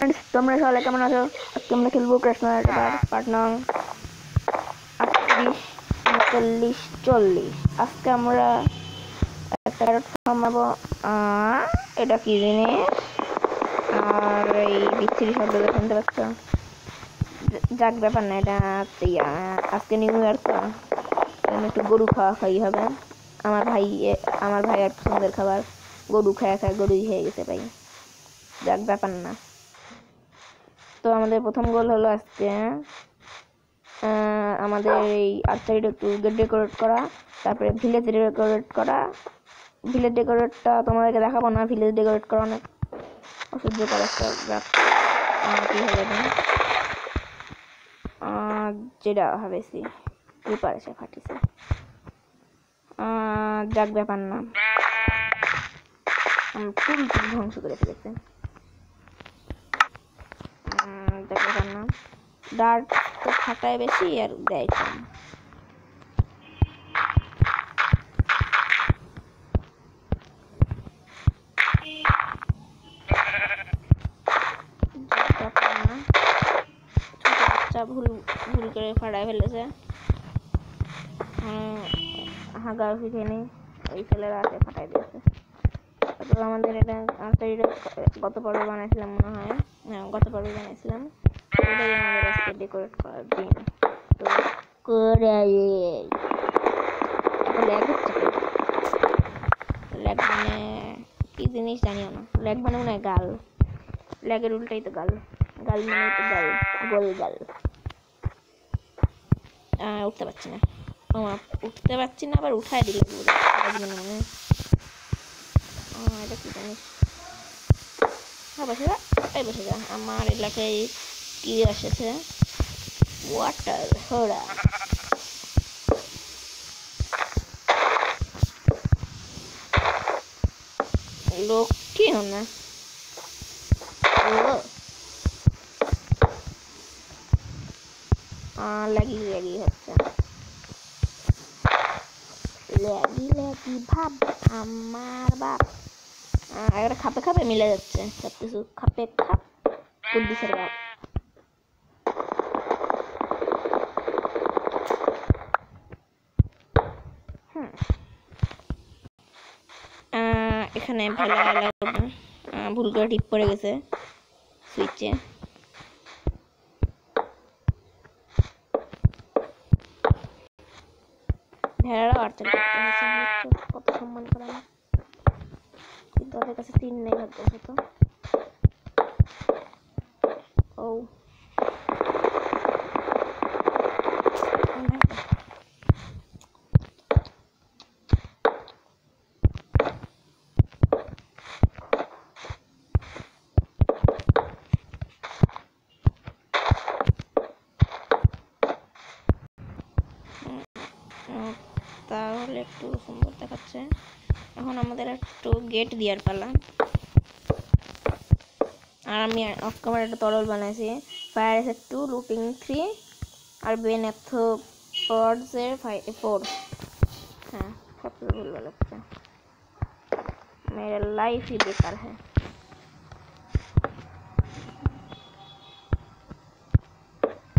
Friends তোমরা সবাই কেমন আছো? আজকে আমরা খেলবো ক্র্যাশ এবার পার্ট নং 38 39 40। আজকে আমরা একটা ক্যারেট থামাবো। এটা কি জিনিস? আর এই বিচ্ছিরি শব্দ শুনতে পাচ্ছ? যাক ব্যাপার না, এটা আজকে নিউ ইয়ার তো একটু গরু খাওয়া খাই হবে। আমার ভাই আর পছন্দের খাবার গরু খাওয়া গরুই হয়ে গেছে ভাই। যাক ব্যাপার না। তো আমাদের প্রথম গোল হলো আজকে আমাদের এই আর্চারি ডেকোরেট করা, তারপরে ভিলেজ ডেকোরেট করা। ভিলেজ ডেকোরেটটা তোমাদেরকে দেখাবো না, ভিলেজ ডেকোরেট করা অনেক অসহ্যকর একটা কি হবে না, যেটা ভাবেছি ক্রিপার এসে ফাটিছে। যাক ব্যাপার না, ফুল ধ্বংস করে ফেলেছে। যাক ব্যাপার না, ডার্ট তো ফাটায় বেশি আর দেয় কম। ভুল করে ফাটায় ফেলেছে। হাগা শিখেনি, ওই ছেলেরা আছে ফাটাই দিয়েছে। তো আমাদের এটা গত পর্বে বানাইছিলাম মনে হয়, গত পর্বে বানাইছিলাম। এটাই আমাদের আজকে ডেকোরেট করার দিন। তো ল্যাগ হচ্ছে, ল্যাগ মানে কি জিনিস জানিও না। ল্যাগ মানে মনে হয় গাল, ল্যাগের উল্টাই তো গাল, গাল মানে তো গাল, গোল গাল। উঠতে পারছি না, আবার উঠায় দিলে মনে এটা কি জানিস। বসে যা। আমার এলাকায় কি এসেছে, ওয়াটার হোড়া। লোক কি না লাগি হচ্ছে, ল্যাগি ভাব আমার বাপ। এবার খাপে মিলে যাচ্ছে সবকিছু, খাপে খাপ কুদ্দুসের বাপ। এখানে ভুল করে টিপ পড়ে গেছে সুইচে। ভেড়ারা আর্চারি করতে হয়েছে, কত সম্মান করা, কিন্তু ওদের কাছে 3 নেই ভাগ্যবশত। ও তাহলে একটু সুন্দর দেখাচ্ছে। এখন আমাদের একটু গেট দেওয়ার পালা। আর আমি অফ ক্যামেরা একটা তরল বানাইছি, ফায়ার এফেক্ট 2, লুটিং 3 আর বেনেথোপডস এর 4। হ্যাঁ, सब भूल लगता है, मेरा लाइफ ही बेकार है।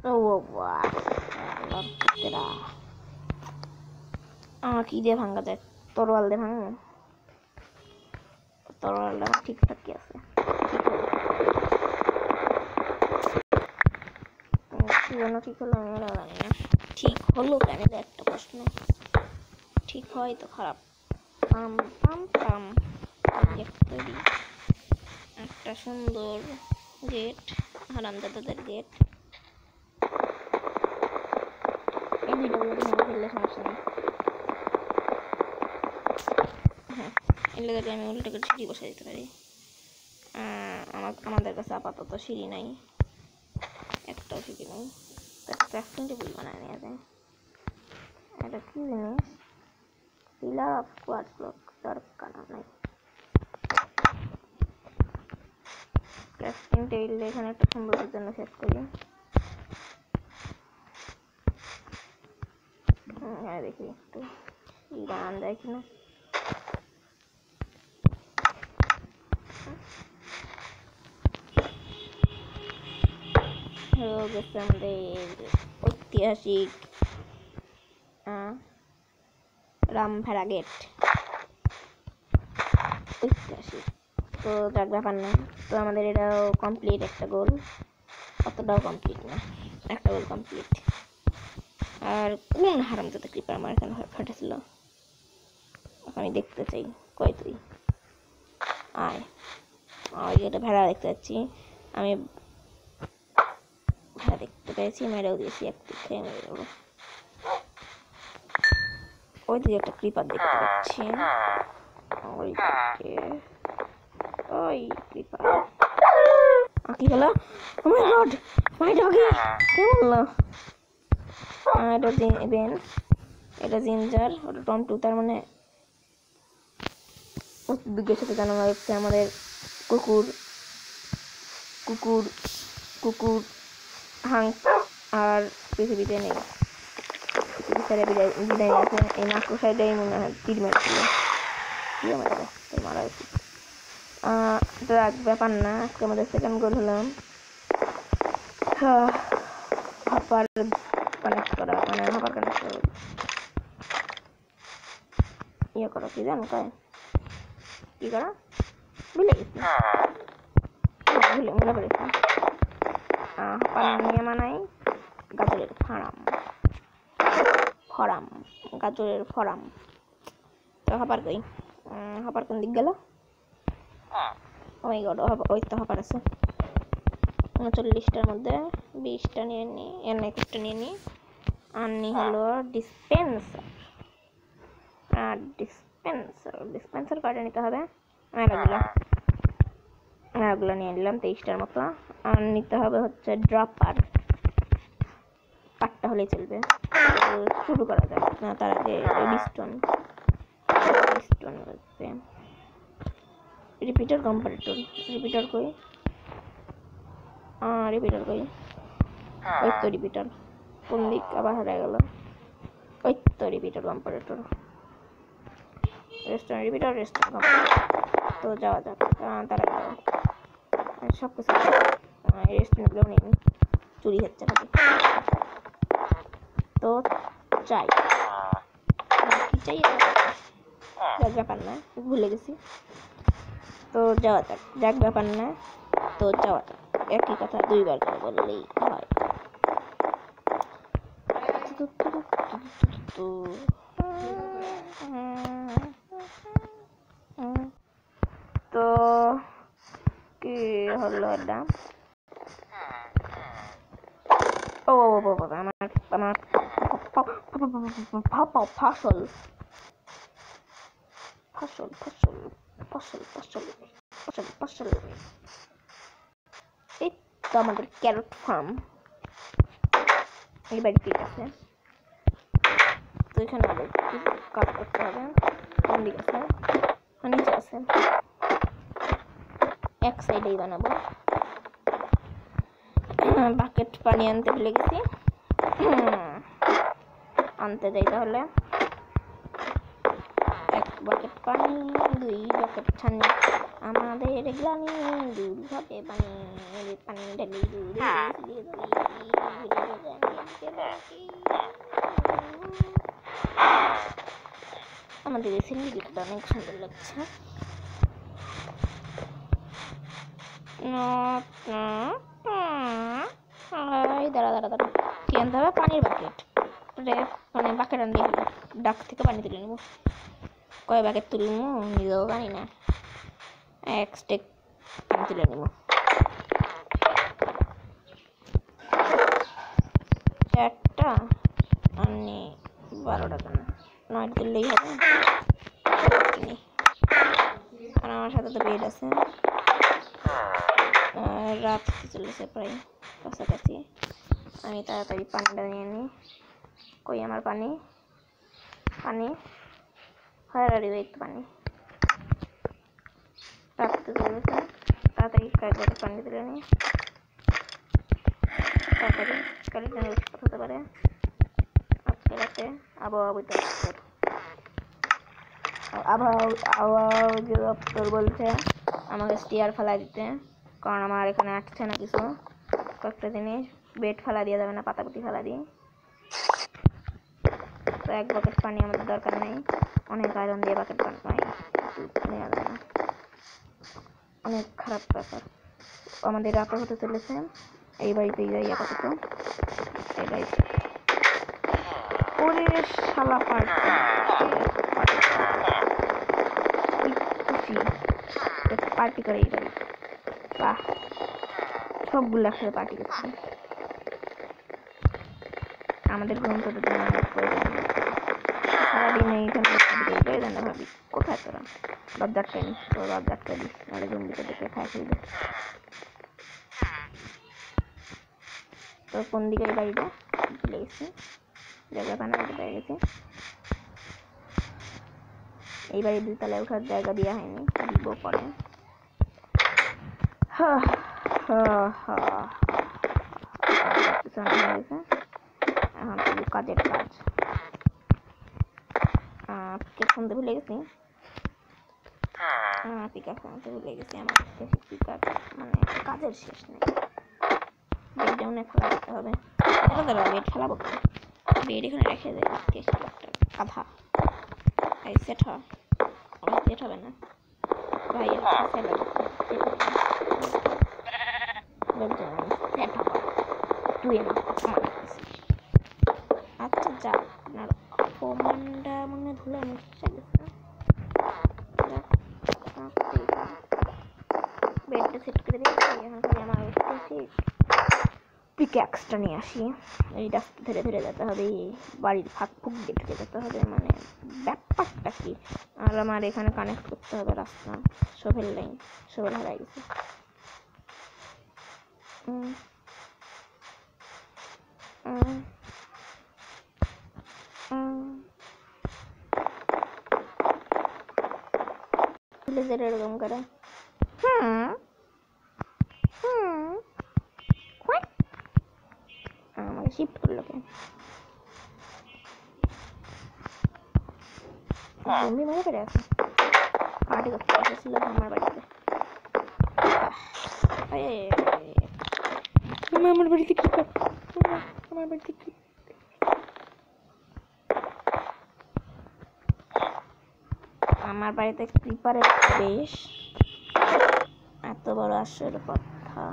ओ वाह तेरा কি দিয়ে ভাঙা যায়? তরোয়াল দিয়ে ভাঙবো, তরোয়ালটা ঠিকঠাকই আছে। কি জন্য ঠিক হলো আমি জানি না। ঠিক হলো কেন, একটা প্রশ্ন। ঠিক হয় তো খারাপ। পাম পাম পাম তৈরি একটা সুন্দর গেট, হারামজাদাদের গেট। এই ভিডিওগুলো ভেঙে ফেললে সমস্যা নেই। হ্যাঁ, এলে দেখে আমি উল্টে করে সিঁড়ি বসে দিতে পারি। আমাদের কাছে আপাতত সিঁড়ি নাই, একটাও সিঁড়ি নেই। ক্রাফটিং টেবিল বানায় নেওয়া যায়। এটা কি জিনিস? পিলার অফ কোয়াড ব্লক, দরকার নাই। ক্রাফটিং টেবিল এখানে একটা সুন্দরের জন্য সেট করি। দেখি একটু গান যায় কিনা। হয়ে গেছে আমাদের ঐতিহাসিক রামভেড়া গেট। ঐতিহাসিক তো যাক ব্যাপার না। তো আমাদের এটাও কমপ্লিট, একটা গোল, অতটাও কমপ্লিট না, একটা গোল কমপ্লিট। আর কোন হারামজাদা ক্রিপার আমার এখানে ফাটেছিল, আমি দেখতে চাই। কই তুই? আয়, এটা ভেড়া দেখতে পাচ্ছি আমি, ভেড়া দেখতে পেয়েছি, মেরেও দিয়েছি, একটু খেয়ে মেরে দেবো। ওই দিকে একটা ক্রিপার দেখতে পাচ্ছি, ওই ক্রিপার। কি হলো? ও মাই গড, মাই ডগি কে বললো? এটা বেন, এটা জিঞ্জার, ওটা টমটু। তার মানে বিজ্ঞের সাথে জানানো হচ্ছে আমাদের কুকুর কুকুর কুকুর হাঁস আর পৃথিবীতে নেই। বিদায় নিয়েছে। এই মাকড়সাটাই মনে হয় তীর মেরেছিল, মারা উচিত। তো এক ব্যাপার না, আজকে আমাদের সেকেন্ড গোল হলাম। হপার কানেক্ট করা, মানে হপার কানেক্ট করা, ইয়ে করো, কি জানো কয় কি করা, ভুলে গেছি, ভুলে করেছি। হপার নিয়ে মানাই গাজরের ফরাম, গাজরের ফরাম। তো হপার কই? হপার কোন দিক গেল? ওই গড, ওই তো হপার আছে। 39টার মধ্যে 20টা নিয়ে নি, 21টা নিয়ে নি। আনি হলো ডিসপেন্সার, ডিসপেন্সার কয়টা নিতে হবে? এগুলো নিয়ে নিলাম 23টার মতো। আর নিতে হবে হচ্ছে ড্রপার, পাটটা হলেই চলবে। শুরু করা যাক। তার আগে রিস্টোন লাগবে, রিপিটার কম্পারেটর, রিপিটার কই? ওই তো রিপিটার, কোন দিক আবার হারিয়ে গেল? ওই তো repeater comparator, restaurant repeater, restaurant comparator. তো যাওয়া যাক। তার আগে সব কিছু রেস্টুরেন্টগুলো নিয়ে নিই, চুরি হচ্ছে নাকি। তো চাই কি চাই, ব্যাপার না, ভুলে গেছি। তো যাওয়া যাক, ব্যাপার না। তো যাওয়া যাক, একই কথা দুইবার করে বললেই হয়। তো কি হলো এটা? ও আমার ফসল, এই তো আমাদের ক্যারট ফার্ম। এই বাড়ি ঠিক আছে। তো এখানে আবার কাজ করতে হবে। কোন দিক আছে? নিচে আছে, এক সাইডেই বানাবো। বাকেট পানি আনতে ভুলে গেছি, আনতে যাই তাহলে। 1 বাকেট পানি, 2 বাকেট ছানি, আমাদের গ্লানি দূর হবে পানি, পানি ঢালি দূর। আমাদের এই সিন্ডিকেটটা অনেক সুন্দর লাগছে। দাঁড়া, কি আনতে হবে? পানির বাকেট, মানে বাকেট আনলেই হবে। ডাক থেকে পানি তুলে নেবো। কয় বাকেট তুলবো নিজেও জানি না, 1 স্টেক পানি তুলে নেবো। 4টা আনি, 12টা কেন, 9 তুললেই হবে। আর আমার সাথে তো বেড আছে। রাত চলেছে প্রায় কাছাকাছি, আমি তাড়াতাড়ি পানিটা নিয়ে নিই। কই আমার পানি? একটু পানি রাখতে চলেছে, তাড়াতাড়ি কয়েকবার পানি তুলে নিই, তাড়াতাড়ি। কালি যেন হতে পারে আজকে রাতে। আবহাওয়া অধিদপ্তর বলছে আমাকে স্টিয়ার ফেলাই দিতে, কারণ আমার এখানে আসছে না কিছু, কয়েকটা জিনিস বেড ফেলা দেওয়া যাবে না, পাতাপুতি ফেলা দিই। তো 1 বাকেট পানি আমাদের দরকার নেই, অনেক আয়রন দিয়ে বাকেট পানি নেওয়া যায় না, অনেক খারাপ ব্যাপার। আমাদের রাতে হতে চলেছে, এই বাড়িতেই যাই আপাতত। এই বাড়িতে ওরে শালা পার্টি খুশি পার্টি করে এই বাড়ি। বাহ, সবগুলো একসাথে পার্টি করছি। আমাদের ঘুম তো সারাদিন এইখানে প্রয়োজন না ভাবি, কোথায় তোরা লজ্জার ট্রেন, তোর লজ্জার ট্রেন নাহলে জঙ্গিতে দেখে খাই ফেলবে। তো কোন দিকে এই বাড়িটা ভুলে গেছি, জায়গা বানাতে পেরে গেছি। এই বাড়ির 2 তলায় ওঠার জায়গা দেওয়া হয়নি, দিব পরে। এখন কাজের কাজ শুনতে ভুলে গেছি, ভুলে গেছি। আমার মানে কাজের শেষ নেই, বেড ডাউনে ফেলা দিতে হবে। বেড ফেলাবো, বেড এখানে রেখে দেয় আধা সেট হয়, সেট হবে না ভাই, আচ্ছা যা, আপনার অপমানটা মনে ধুলে মুছে গেছে। বেডটা সেট করে দিয়েছি, এখন খালি আমার পিক্যাক্সটা নিয়ে আসি। এই রাস্তা ধরে ধরে যেতে হবে, বাড়ির ফাঁক ফুক দিয়ে ঢুকে যেতে হবে, মানে ব্যাপারটা কি। আর আমার এখানে কানেক্ট করতে হবে রাস্তা, শোভেল লাইন, শোভেল হারাই গেছে। এরকম করে আমাকে শিফট করলো কেন? জম্বি মেরে পড়ে আছে, পার্টি করতে এসেছিল আমার বাড়িতে। আমার বাড়িতে কি আমার বাড়িতে কি আমার বাড়িতে ক্রিপারের বেশ এত বড় আসল কথা।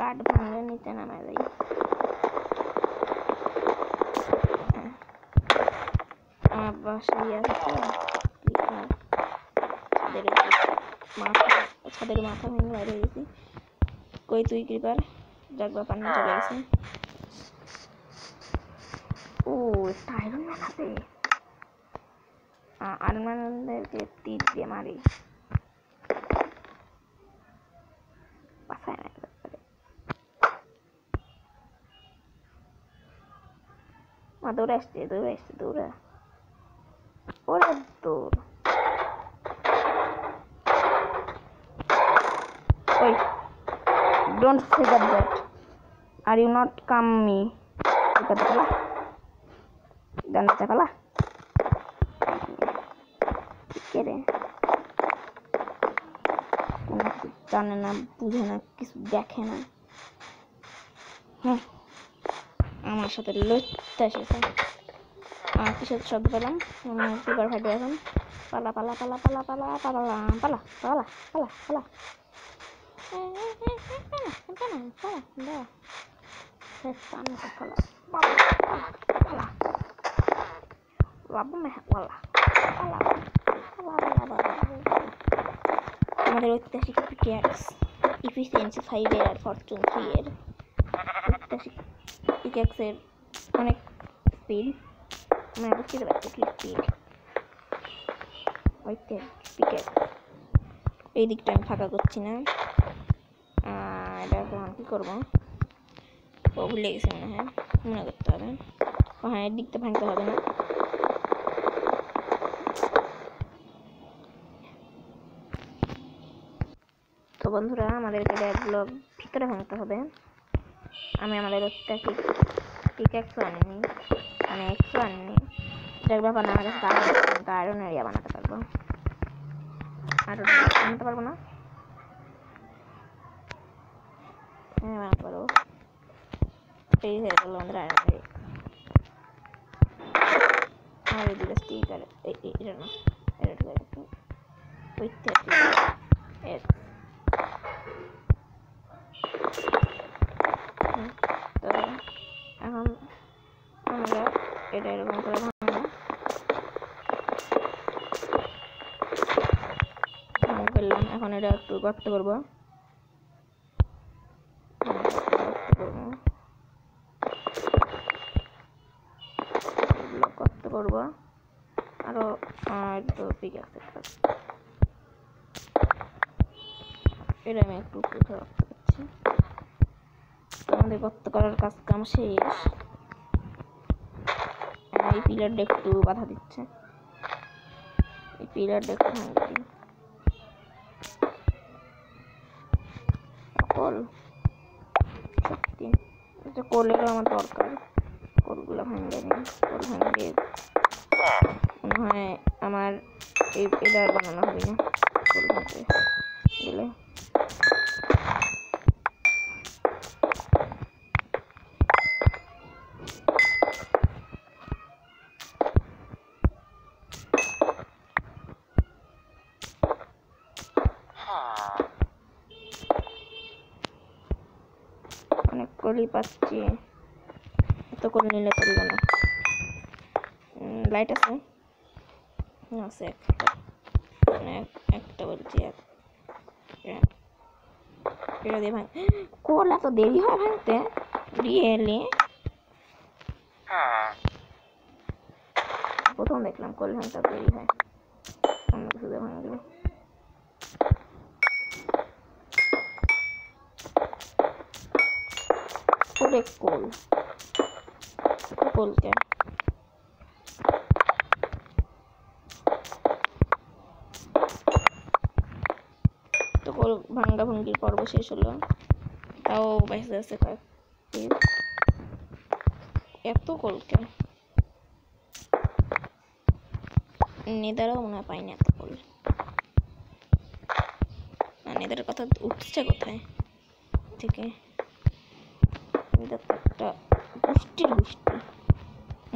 কাঠ ভাঙলে নিচে নামা যাই। আমার বাসায় ছাদের মাথা ভেঙে বাইরে হয়ে গেছি। কই তুই ক্রিপার, যাক ব্যাপার না, চলে গেছে। ও একটা আয়রন ম্যান আছে, আয়রন ম্যানদেরকে তীর দিয়ে মারি, বাসায় না দৌড়ে আসছে, দৌড়ে আসছে, দৌড়ে ওরে দৌড়। ওই don't figure that, are you not come me, ফেলা জানতে ফেলা রে, কোনো কিছু জানে না, বুঝে না, কিছু দেখে না। হ্যাঁ, আমার সাথে লড়তে এসেছে। কিসের শব্দ পেলাম? পিপার ফাটবে এখন। পালা পালা পালা পালা পালা পালা পালা পালা পালা পালা আমাদের ঐতিহাসিক পিক্যাক্স ইফিসিয়েন্সি 5 এর আর ফরচুন 3 এর ঐতিহাসিক পিক্যাক্সের অনেক স্পিড, মানে বুঝতে পারছি কি স্পিড। ঐতিহাসিক পিক্যাক্স এই দিকটা আমি ফাঁকা করছি না, এটা এখন কী করবো, ও ভুলে গেছে মনে হয়, মনে করতে হবে। হ্যাঁ, এর দিকটা ভাঙতে হবে না। তো বন্ধুরা, আমাদেরকে ব্যাগগুলো ভিতরে ভাঙতে হবে। আমি আমাদের ঐতিহাসিক পিক্যাক্সও আনিনি, মানে এক্সও আনিনি, যার ব্যাপার না, আমার কাছে আয়রন এরিয়া বানাতে পারবো। আর বানাতে পারবো না। হ্যাঁ বানাতে পারবো। এই হয়ে গেল আমাদের আয়রন রেক। আর এই দুটো স্টিকার এটা না, এটা ঠিক আছে। ওইটা তো এখন আমরা এটা এরকম করে ফেললাম। এখন এটা একটু গর্ত করবো, গর্ত করবো আরো একটু ঠিক আছে। এটা আমি একটু রাখতে পারছি। আমাদের গর্ত করার কাজ কাম শেষ। এই পিলারটা একটু বাধা দিচ্ছে, এই পিলারটা একটু ভাঙে দিই। কল সত্যি এটা কলেরও আমার দরকার। কলগুলো ভাঙে নিই, কল ভাঙিয়ে মনে হয় আমার এই পিলার বানানো হবে না। কল ভাঙতে গেলে অনেক কলই পাচ্ছি, এত কল নিলে চলবে না। লাইট আছে আছে একটা বলছি এটা দিয়ে ভাঙ। কল এত দেরি হয় ভাঙতে রিয়েলি? প্রথম দেখলাম কল ভাঙতে দেরি হয় অন্য কিছু দিয়ে ভাঙলে। কল কলকে তো কল ভাঙ্গা ভঙ্গির পর্ব শেষ হলো, তাও বেঁচে আছে কয়েক পিস। এত কলকে নেদারও মনে হয় পাইনি এত কল। নেদারের কথা উঠছে কোথায় থেকে? একটা গুষ্টির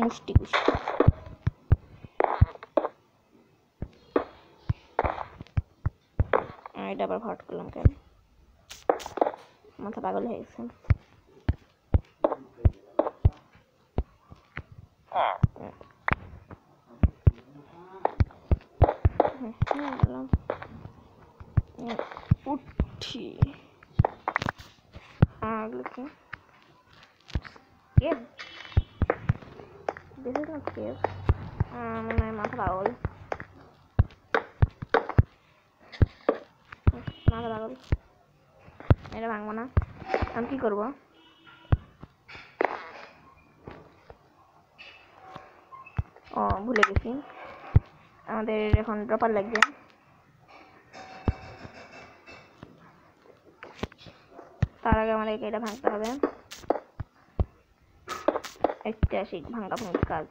মুষ্টি এটা আবার ভাট করলাম কেন? মাথা পাগল হয়ে গেছে। উঠি কি মনে হয় মাথা পাগল। এটা ভাঙবো না। আমি কি করবো? ও ভুলে গেছি, আমাদের এখন ড্রপার লাগবে। তার আগে আমাদের এটা ভাঙতে হবে। ঐতিহাসিক ভাঙা ভাঙির কাজ।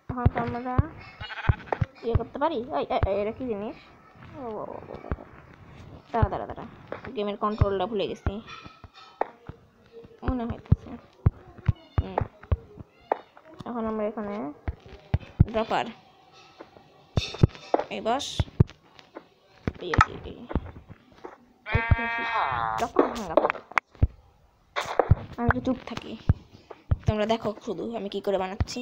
এখন তো আমরা ইয়ে করতে পারি। এটা কি জিনিস? দাঁড়া গেমের কন্ট্রোলটা ভুলে গেছি মনে হইতেছে। এখন আমরা এখানে ড্রপার এই বাস আমি চুপ থাকি, তোমরা দেখো শুধু আমি কি করে বানাচ্ছি।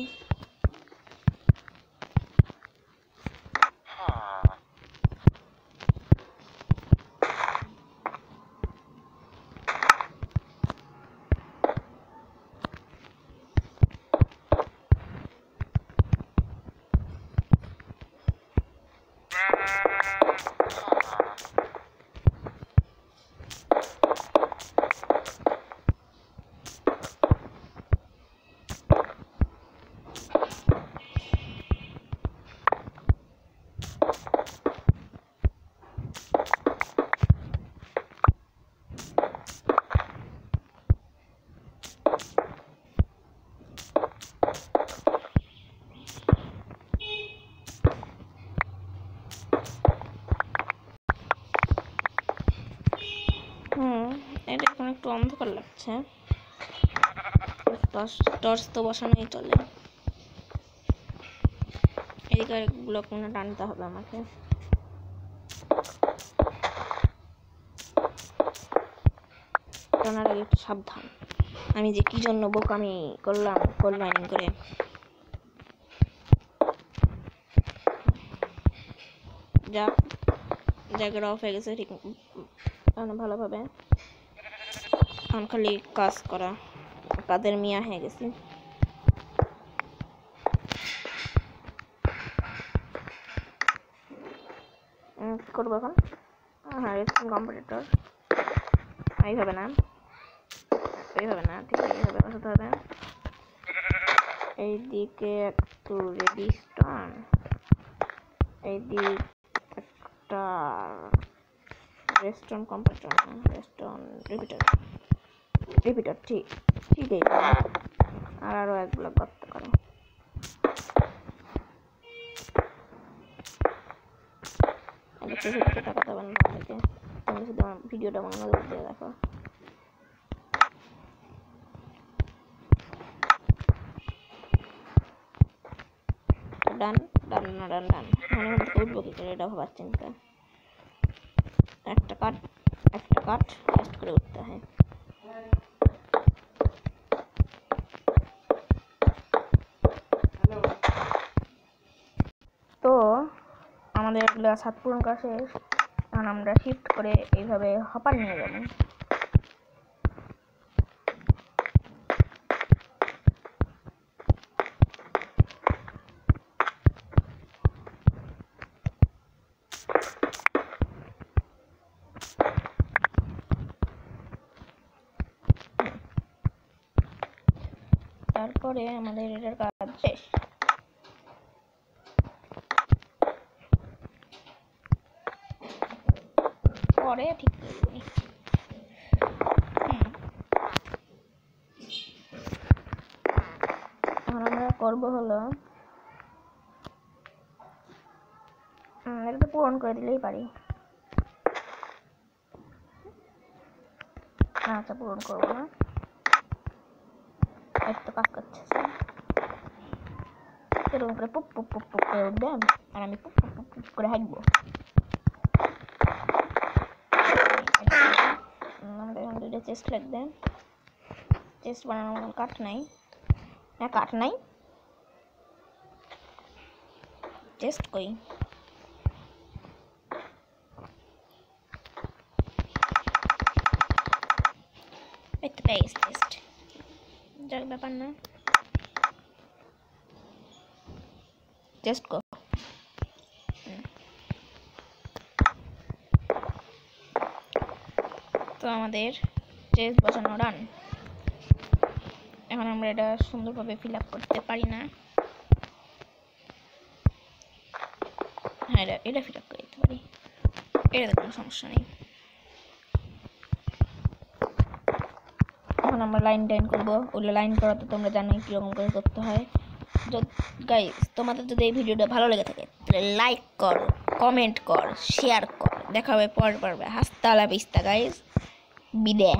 যাচ্ছে, টর্চ তো বসানোই চলে। এদিকে ব্লক মনে টানতে হবে আমাকে। টানার আগে একটু সাবধান, আমি যে কি জন্য বোকামি করলাম কোল মাইনিং করে। যাক, জায়গাটা অফ হয়ে গেছে ঠিক ভালোভাবে। এখন খালি কাজ করা, কাদের মিয়া হয়ে গেছি। কি করবো এখন? হ্যাঁ, কম্পিউটার এইভাবে না, এইভাবে না, ঠিক এইভাবে বসাতে হবে। এইদিকে একটু রেডিস্টোন, এইদিকে একটা রেস্টোন কম্পিউটার, রেস্টোন রিপিটার ঠিক এই আর আরো এক ব্লক করতে পারে। টাকা দেবেন আমাকে, তোমরা শুধু আমার ভিডিওটা মনোযোগ দিয়ে দেখো। ডান ডান না ডান ডান, মানে উঠবো কি করে এটা ভাবার চিন্তা। একটা কাট ফাস্ট করে উঠতে হয়। তো আমাদের এগুলো ছাদ পূরণ করা শেষ। এখন আমরা শিফট করে এইভাবে হপার নিয়ে যাবো। তারপরে আমাদের এটার কাজ শেষ। পরে ঠিক করবি। এখন আমরা করবো হলো এটা তো পূরণ করে দিলেই পারি। আচ্ছা, পূরণ করবো না, একটু কাজ করছে এরকম করে পুপ পুপ পুপ পুপ করে উঠবে আর আমি পুপ পুপ পুপ পুপ করে হাঁটবো। আমাদের এখন দুটো চেস্ট লাগবে। চেস্ট বানানোর মতন কাঠ নাই, হ্যাঁ কাঠ নাই, চেস্ট কই? এই তো পেয়ে গেছি চেস্ট, যাক ব্যাপার না। চেস্ট কর। তো আমাদের চেস্ট বসানো রান। এখন আমরা এটা সুন্দরভাবে ফিল আপ করতে পারি না। হ্যাঁ, এটা ফিল আপ করে দিতে পারি, এটাতে কোনো সমস্যা নেই। এখন আমরা লাইন করবো। ওগুলো লাইন করাতে তোমরা জানোই কীরকম করে করতে হয়। গাইস, তোমাদের যদি এই ভিডিওটা ভালো লেগে থাকে তাহলে লাইক কর, কমেন্ট কর, শেয়ার কর। দেখা হবে পরের পর্বে। হাস্তা লা ভিস্তা গাইস, বিদায়।